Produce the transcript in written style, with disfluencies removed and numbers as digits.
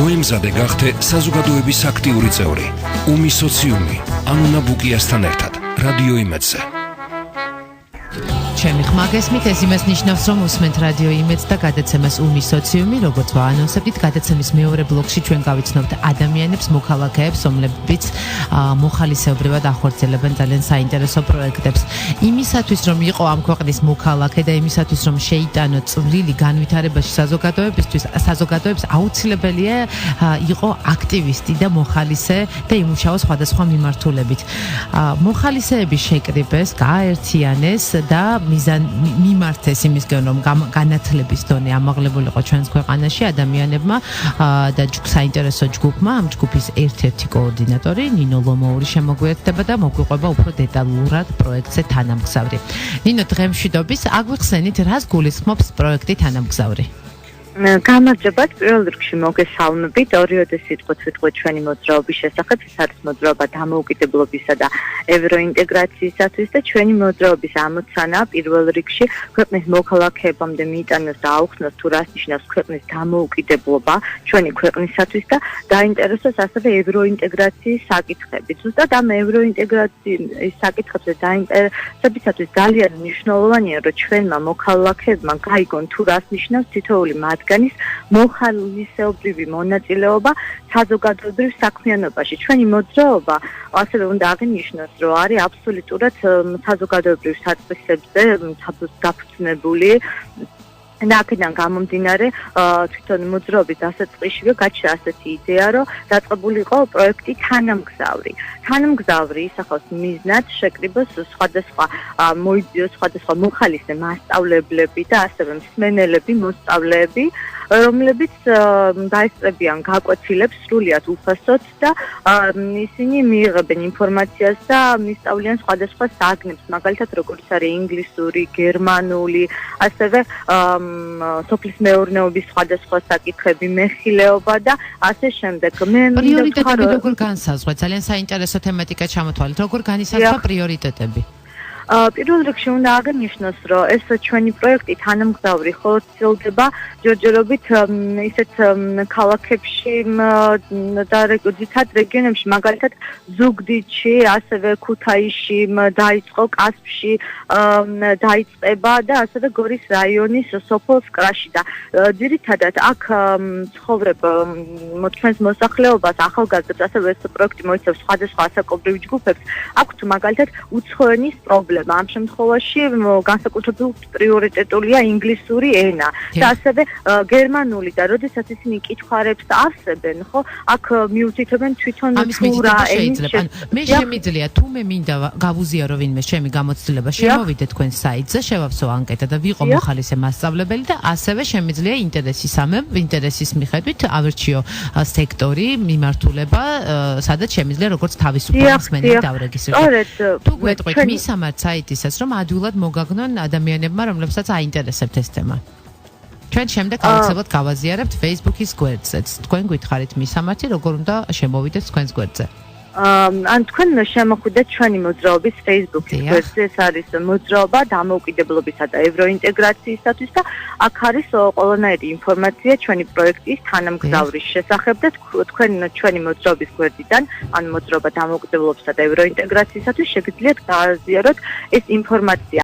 მოემზადე გახდე საზოგადოების აქტიური წევრი. უმი სოციუმი, ანუნა ბუკიასთან ერთად, რადიო იმედზე. ჩემი ხმა გესმით, ეს იმას ნიშნავს, რომ უსმენთ რადიო იმედს და გადაცემას უმი სოციუმი, როგორც ვაანონსებდით, გადაცემის მეორე ბლოკში ჩვენ გავიცნობთ ადამიანებს, მოქალაქეებს, რომლებიც მოხალისეობრივად ახორციელებენ ძალიან საინტერესო პროექტებს. იმისათვის, რომ იყო ამ ქვეყნის მოქალაქე და იმისათვის, რომ შეიტანო წვლილი განვითარებაში საზოგადოების აუცილებელია იყო აქტივისტი და მოხალისე და იმუშაოს სხვადასხვა მიმართულებით. მოხალისეების შეკრიბეს, გააერთიანეს და მიმართეს იმისგან, რომ განათლების დონე ამაღლებულიყო ჩვენს ქვეყანაში ადამიანებმა და საინტერესო ჯგუფმა, ამ ჯგუფის ერთ-ერთი კოორდინატორი ნინო ლომოური შემოგვიერთდება და მოგვიყვება უფრო დეტალურად პროექტზე თანამგზავრი. ნინო, დღემშვიდობის, აგვიხსენით, რას გულისხმობს პროექტი თანამგზავრი? გამარჯობათ, პირველ რიგში მოგესალმებით. ორიოდე სიტყვით ვიტყვით ჩვენი მოძრაობის შესახებ, ეს არის მოძრაობა დამოუკიდებლობისა და ევროინტეგრაციისათვის და ჩვენი მოძრაობის ამოცანა პირველ რიგში ქვეყნის მოქალაქეებამდე მიიტანოს და აუხსნოს თუ რას ნიშნავს ქვეყნის დამოუკიდებლობა ჩვენი ქვეყნისათვის და დაინტერესოს ასევე ევროინტეგრაციის საკითხები. ზუსტად ამ ევროინტეგრაციის საკითხებზე დაინტერესებისათვის ძალიან მნიშვნელოვანია, რომ ჩვენმა მოქალაქეებმა გაიგონ თუ რას ნიშნავს თითოეული მათგანის მოხალისეობრივი მონაწილეობა საზოგადოებრივ საქმიანობაში. ჩვენი მოძრაობა ასევე უნდა აღინიშნოს, რომ არის აბსოლუტურად საზოგადოებრივ საწესებზე დაფუძნებული და აქედან გამომდინარე თვითონ მოძრაობის დასაწყისშივე გაჩნდა ასეთი იდეა, რომ დაწყებულიყო პროექტი თანამგზავრი. თანამგზავრი ისახავს მიზნად შეკრიბოს სხვადასხვა მოხალისე მასწავლებლები და ასევე მსმენელები, მოსწავლეები, რომლებიც დაესწრებიან გაკვეთილებს სრულიად უფასოდ და ისინი მიიღებენ ინფორმაციას და მისწავლიან სხვადასხვა საგნებს, მაგალითად როგორც არის ინგლისური, გერმანული, ასევე სოფლის მეურნეობის სხვადასხვა საკითხები, მეხილეობა და ასე შემდეგ. პრიორიტეტები როგორ განსაზღვრეთ? ძალიან საინტერესო თემატიკა ჩამოთვალეთ. როგორ განისაზღვრა პრიორიტეტები? პირველ რიგში უნდა აღინიშნოს, რომ ეს ჩვენი პროექტი თანამგზავრი ხორციელდება ჯერჯერობით ისეთ ქალაქებში და ძირითად რეგიონებში, მაგალითად ზუგდიდში, ასევე ქუთაისში დაიწყო, კასპში დაიწყება და ასევე გორის რაიონის სოფელ სკრაში და ძირითადად აქ ცხოვრებ ჩვენს მოსახლეობას, ახალგაზრდებს, ასევე ეს პროექტი მოიცავს სხვადასხვა ასაკობრივ ჯგუფებს, აქვთ მაგალითად უცხოენის პრობლემა. ამ შემთხვევაში განსაკუთრებულ პრიორიტეტულია ინგლისური ენა და ასევე გერმანული და როდესაც ისინი კითხავებს ავსებენ, ხო, აქ მიუთითებენ თვითონ თუ რა შეიძლება. მე შემიძლია თუ მე მინდა გავუზიარო ვინმე ჩემი გამოცდილება, შემოვიდე თქვენ საიტზე, შევავსო ანკეტა და ვიყო მოხალისე მასწავლებელი და ასევე შემიძლია ინტერესის მიხედვით ავირჩიო სექტორი, მიმართულება, სადაც შემიძლია როგორც თავისუფალი მსმენელი დავრეგისტრირდეს. თუ გვეტყვით მისამართ საიტისაც, რომ ადვილად მოგაგნონ ადამიანებმა, რომლებსაც აინტერესებთ ეს თემა. ჩვენ შემდეგ აუცილებლად გავაზიარებთ Facebook-ის გვერდზეც. თქვენ გითხარით მისამართი, როგორ უნდა შემოვიდეთ თქვენს გვერდზე. ან თქვენ შემოხვიდეთ ჩვენი მოძრაობის Facebook-ის გვერდზე, ეს არის მოძრაობა დამოუკიდებლობისა და ევროინტეგრაციისათვის და აქ არის ყველანაირი ინფორმაცია ჩვენი პროექტის თანამგზავრის შესახებ და თქვენ ჩვენი მოძრაობის გვერდიდან, ან მოძრაობა დამოუკიდებლობისა და ევროინტეგრაციისათვის შეგიძლიათ გააზიაროთ ეს ინფორმაცია.